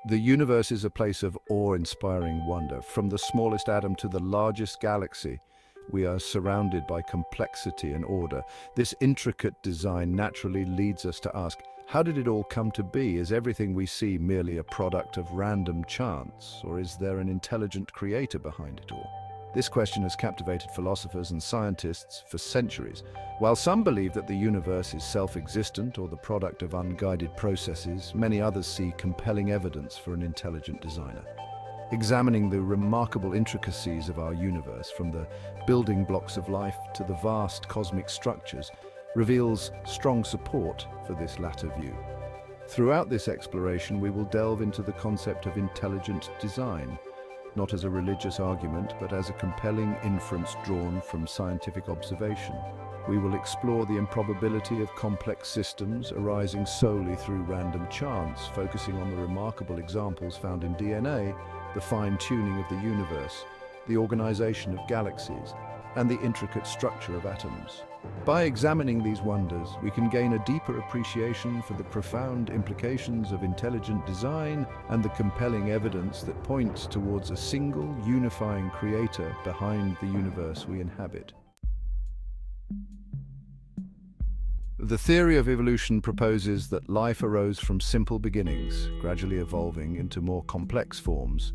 The universe is a place of awe-inspiring wonder. From the smallest atom to the largest galaxy, we are surrounded by complexity and order. This intricate design naturally leads us to ask, how did it all come to be? Is everything we see merely a product of random chance, or is there an intelligent creator behind it all? This question has captivated philosophers and scientists for centuries. While some believe that the universe is self-existent or the product of unguided processes, many others see compelling evidence for an intelligent designer. Examining the remarkable intricacies of our universe, from the building blocks of life to the vast cosmic structures, reveals strong support for this latter view. Throughout this exploration, we will delve into the concept of intelligent design, not as a religious argument, but as a compelling inference drawn from scientific observation. We will explore the improbability of complex systems arising solely through random chance, focusing on the remarkable examples found in DNA, the fine-tuning of the universe, the organization of galaxies, and the intricate structure of atoms. By examining these wonders, we can gain a deeper appreciation for the profound implications of intelligent design and the compelling evidence that points towards a single, unifying creator behind the universe we inhabit. The theory of evolution proposes that life arose from simple beginnings, gradually evolving into more complex forms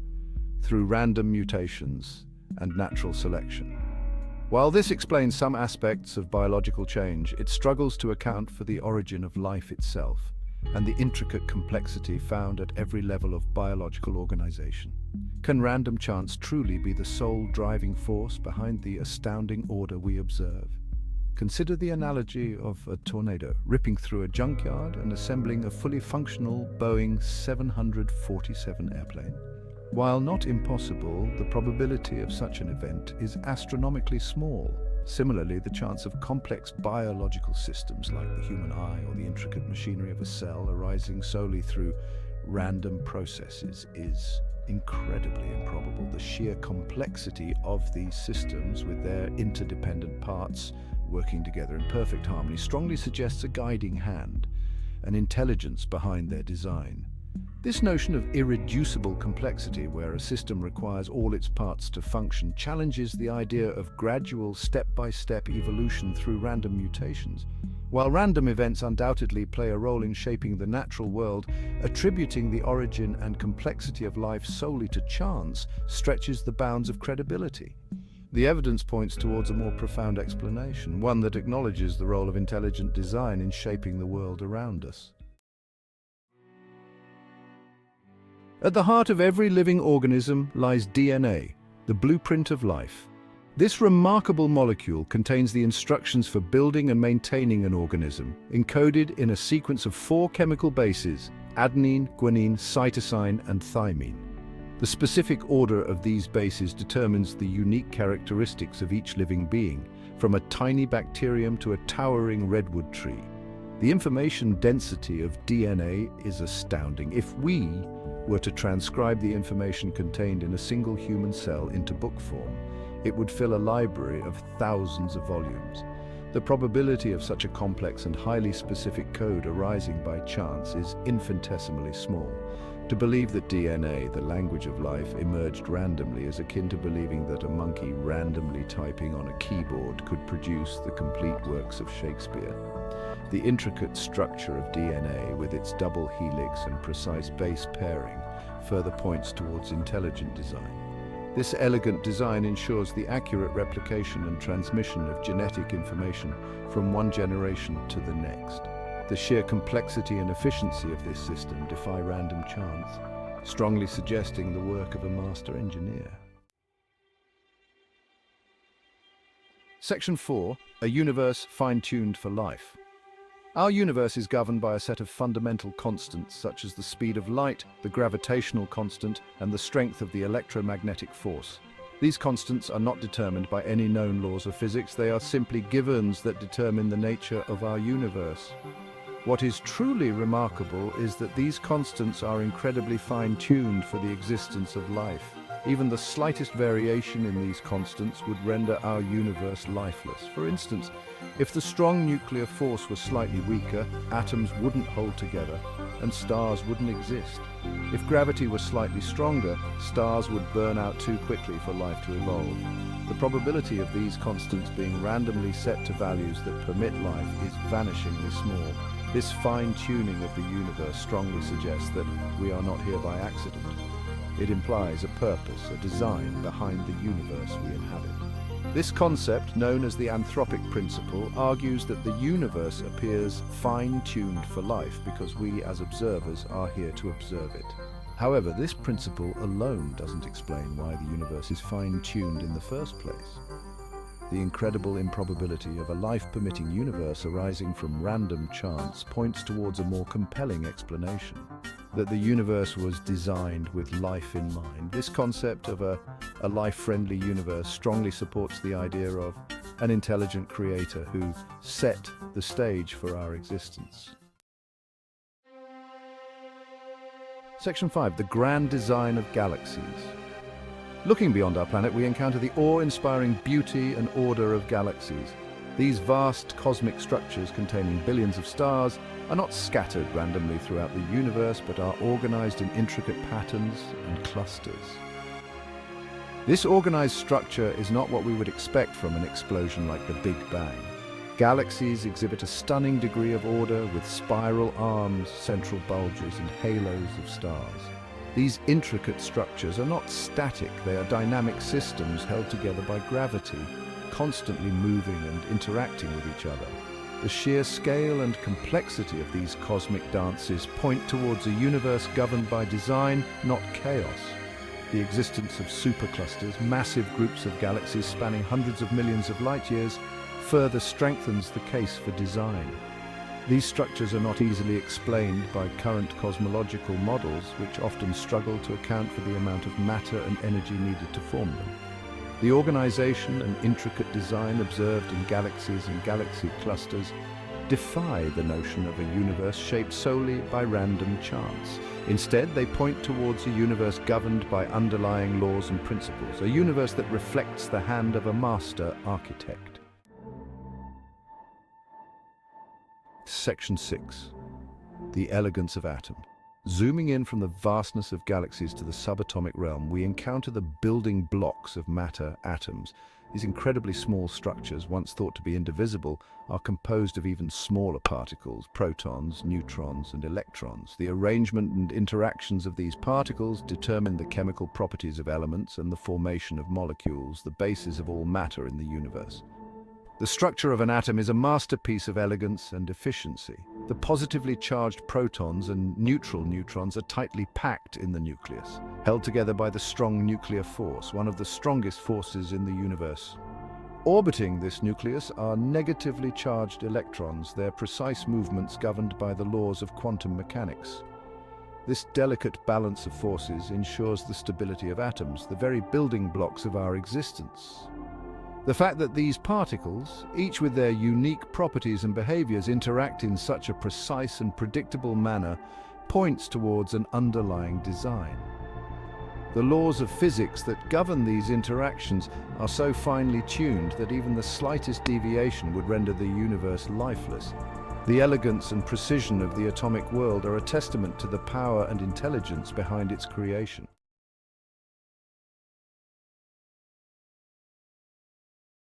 through random mutations and natural selection. While this explains some aspects of biological change, it struggles to account for the origin of life itself and the intricate complexity found at every level of biological organization. Can random chance truly be the sole driving force behind the astounding order we observe? Consider the analogy of a tornado ripping through a junkyard and assembling a fully functional Boeing 747 airplane. While not impossible, the probability of such an event is astronomically small. Similarly, the chance of complex biological systems like the human eye or the intricate machinery of a cell arising solely through random processes is incredibly improbable. The sheer complexity of these systems, with their interdependent parts working together in perfect harmony, strongly suggests a guiding hand, an intelligence behind their design. This notion of irreducible complexity, where a system requires all its parts to function, challenges the idea of gradual, step-by-step evolution through random mutations. While random events undoubtedly play a role in shaping the natural world, attributing the origin and complexity of life solely to chance stretches the bounds of credibility. The evidence points towards a more profound explanation, one that acknowledges the role of intelligent design in shaping the world around us. At the heart of every living organism lies DNA, the blueprint of life. This remarkable molecule contains the instructions for building and maintaining an organism, encoded in a sequence of 4 chemical bases: adenine, guanine, cytosine, and thymine. The specific order of these bases determines the unique characteristics of each living being, from a tiny bacterium to a towering redwood tree. The information density of DNA is astounding. If we were to transcribe the information contained in a single human cell into book form, it would fill a library of thousands of volumes. The probability of such a complex and highly specific code arising by chance is infinitesimally small. To believe that DNA, the language of life, emerged randomly is akin to believing that a monkey randomly typing on a keyboard could produce the complete works of Shakespeare. The intricate structure of DNA, with its double helix and precise base pairing, further points towards intelligent design. This elegant design ensures the accurate replication and transmission of genetic information from one generation to the next. The sheer complexity and efficiency of this system defy random chance, strongly suggesting the work of a master engineer. Section 4. A universe fine-tuned for life. Our universe is governed by a set of fundamental constants such as the speed of light, the gravitational constant, and the strength of the electromagnetic force. These constants are not determined by any known laws of physics, they are simply givens that determine the nature of our universe. What is truly remarkable is that these constants are incredibly fine-tuned for the existence of life. Even the slightest variation in these constants would render our universe lifeless. For instance, if the strong nuclear force was slightly weaker, atoms wouldn't hold together and stars wouldn't exist. If gravity was slightly stronger, stars would burn out too quickly for life to evolve. The probability of these constants being randomly set to values that permit life is vanishingly small. This fine-tuning of the universe strongly suggests that we are not here by accident. It implies a purpose, a design behind the universe we inhabit. This concept, known as the anthropic principle, argues that the universe appears fine-tuned for life because we as observers are here to observe it. However, this principle alone doesn't explain why the universe is fine-tuned in the first place. The incredible improbability of a life-permitting universe arising from random chance points towards a more compelling explanation. That the universe was designed with life in mind. This concept of a life-friendly universe strongly supports the idea of an intelligent creator who set the stage for our existence. Section 5. The grand design of galaxies. Looking beyond our planet, we encounter the awe-inspiring beauty and order of galaxies. These vast cosmic structures containing billions of stars are not scattered randomly throughout the universe, but are organized in intricate patterns and clusters. This organized structure is not what we would expect from an explosion like the Big Bang. Galaxies exhibit a stunning degree of order with spiral arms, central bulges, and halos of stars. These intricate structures are not static, they are dynamic systems held together by gravity, constantly moving and interacting with each other. The sheer scale and complexity of these cosmic dances point towards a universe governed by design, not chaos. The existence of superclusters, massive groups of galaxies spanning hundreds of millions of light years, further strengthens the case for design. These structures are not easily explained by current cosmological models, which often struggle to account for the amount of matter and energy needed to form them. The organization and intricate design observed in galaxies and galaxy clusters defy the notion of a universe shaped solely by random chance. Instead, they point towards a universe governed by underlying laws and principles, a universe that reflects the hand of a master architect. Section 6. The elegance of atom. Zooming in from the vastness of galaxies to the subatomic realm, we encounter the building blocks of matter, atoms. These incredibly small structures, once thought to be indivisible, are composed of even smaller particles, protons, neutrons, and electrons. The arrangement and interactions of these particles determine the chemical properties of elements and the formation of molecules, the basis of all matter in the universe. The structure of an atom is a masterpiece of elegance and efficiency. The positively charged protons and neutral neutrons are tightly packed in the nucleus, held together by the strong nuclear force, one of the strongest forces in the universe. Orbiting this nucleus are negatively charged electrons, their precise movements governed by the laws of quantum mechanics. This delicate balance of forces ensures the stability of atoms, the very building blocks of our existence. The fact that these particles, each with their unique properties and behaviors, interact in such a precise and predictable manner points towards an underlying design. The laws of physics that govern these interactions are so finely tuned that even the slightest deviation would render the universe lifeless. The elegance and precision of the atomic world are a testament to the power and intelligence behind its creation.